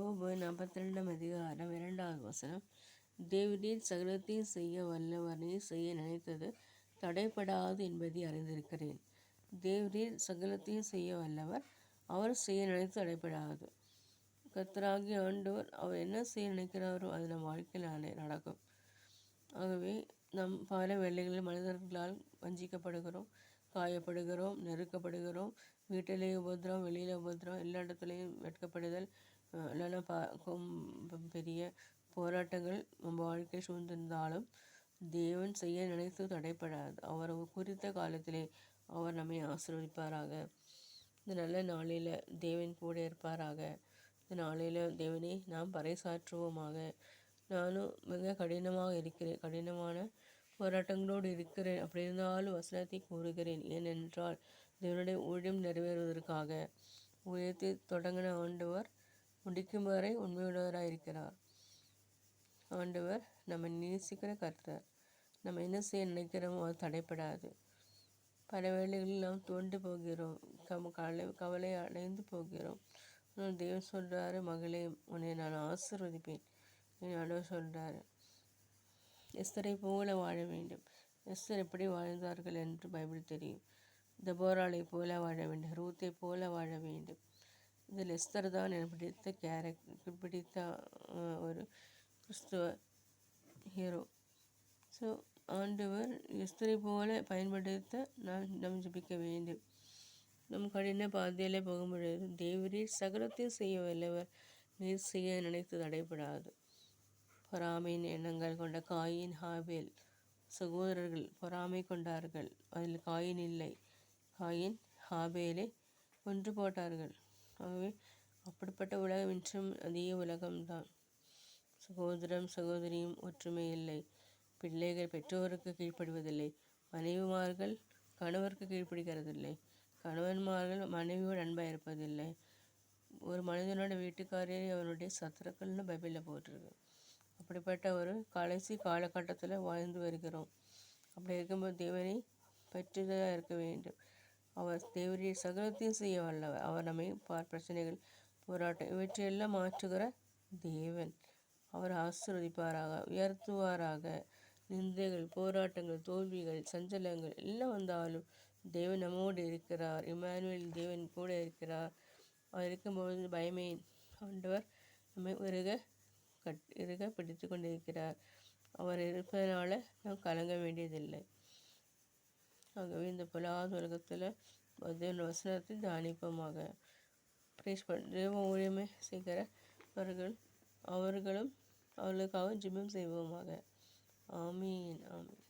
யோபு 42 அதிகாரம் 2வது வசனம். தேவரீர் சகலத்தையும் செய்ய வல்லவர், நீர் செய்ய நினைத்தது தடைப்படாது என்பதை அறிந்திருக்கிறேன். தேவரீர் சகலத்தையும் செய்ய வல்லவர், அவர் செய்ய நினைத்து தடைப்படாது. கர்த்தராகிய ஆண்டவர் அவர் என்ன செய்ய நினைக்கிறாரோ அது நம் வாழ்க்கையில் நடக்கும். ஆகவே நம் பல வேளைகளில் மனிதர்களால் வஞ்சிக்கப்படுகிறோம், காயப்படுகிறோம், நெருக்கப்படுகிறோம். வீட்டிலே உபத்திரம், வெளியில் உபத்திரம், எல்லா இடத்துலையும் வெட்கப்படுதல், இல்லைன்னா பெரிய போராட்டங்கள் நம்ம வாழ்க்கை சூழ்ந்திருந்தாலும் தேவன் செய்ய நினைத்து தடைப்படாது. அவர் குறித்த காலத்திலே அவர் நம்மை ஆசீர்வதிப்பாராக. இந்த நல்ல நாளில் தேவன் கூட இருப்பாராக. இந்த நாளில் தேவனை நாம் பறைசாற்றுவோமாக. நானும் மிக கடினமான போராட்டங்களோடு இருக்கிறேன். அப்படி இருந்தாலும் வசனத்தை கூறுகிறேன். ஏனென்றால் தேவனுடைய ஊழியம் நிறைவேறுவதற்காக. ஊழியத்தை தொடங்கின ஆண்டவர் முடிக்கும் வரை உண்மையுள்ளவராக இருக்கிறார். ஆண்டவர் நம்ம நேசிக்கிற கர்த்தர். நம்ம என்ன செய்ய நினைக்கிறோமோ அது தடைப்படாது. பல வேளைகளில் நாம் தோண்டு போகிறோம், கவலை அடைந்து போகிறோம். ஆனால் தேவன் சொல்கிறாரு, மகளே உன்னை நான் ஆசீர்வதிப்பேன். ஆண்டவர் சொல்கிறாரு, எஸ்தரை போல வாழ வேண்டும். எஸ்தர் எப்படி வாழ்ந்தார்கள் என்று பைபிள் தெரியும். தெபோராளை போல வாழ வேண்டும், ரூத்தை போல வாழ வேண்டும். இதில் எஸ்தர் தான் எனக்கு பிடித்த ஒரு கிறிஸ்துவ ஹீரோ. ஸோ ஆண்டவர் எஸ்தரை போல பயன்படுத்த நாம் ஜெபிக்க வேண்டும். நம் கடின பாதையிலே போகும்பொழுது தேவரீர் சகலத்தையும் செய்ய வல்லவர், நீர் செய்ய நினைத்து தடைப்படாது. பொறாமையின் எண்ணங்கள் கொண்ட காயின், ஹாபேல் சகோதரர்கள் பொறாமை கொண்டார்கள். அதில் காயின் இல்லை. காயின் ஹாபேலை கொன்று போட்டார்கள். ஆகவே அப்படிப்பட்ட உலகம் இன்றும் அதே உலகம்தான். சகோதரம் சகோதரியும் ஒற்றுமை இல்லை. பிள்ளைகள் பெற்றோருக்கு கீழ்ப்படுவதில்லை. மனைவிமார்கள் கணவருக்கு கீழ்ப்படுகிறதில்லை. கணவன்மார்கள் மனைவியோடு அன்பாக இருப்பதில்லை. ஒரு மனிதனோட வீட்டுக்காரே அவனுடைய சத்துருக்கள்னு பைபிளில் போட்டிருக்கு. அப்படிப்பட்ட ஒரு கடைசி காலகட்டத்தில் வாழ்ந்து வருகிறோம். அப்படி இருக்கும்போது தேவனை பற்றுதலாக இருக்க வேண்டும். அவர் தேவனுடைய சகலத்தையும் செய்ய வல்லவர். அவர் நம்மை பிரச்சனைகள், போராட்டம் இவற்றையெல்லாம் மாற்றுகிற தேவன். அவர் ஆசீர்வதிப்பாராக, உயர்த்துவாராக. நிந்தைகள், போராட்டங்கள், தோல்விகள், சஞ்சலங்கள் எல்லாம் வந்தாலும் தேவன் நம்மோடு இருக்கிறார். இம்மானுவேல் தேவன் கூட இருக்கிறார். அவர் இருக்கும்பொழுது பயமே. ஆண்டவர் நம்மை இருக பிடித்து கொண்டிருக்கிறார். அவர் இருப்பதனால நாம் கலங்க வேண்டியதில்லை. ஆகவே இந்த பொல்லாத உலகத்தில் வசனத்தை தியானிப்போமாக. தேவ ஊழியமே செய்கிறவர்களும் அவர்களுக்காக ஜெபம் செய்வோமாக. ஆமீன், ஆமீன்.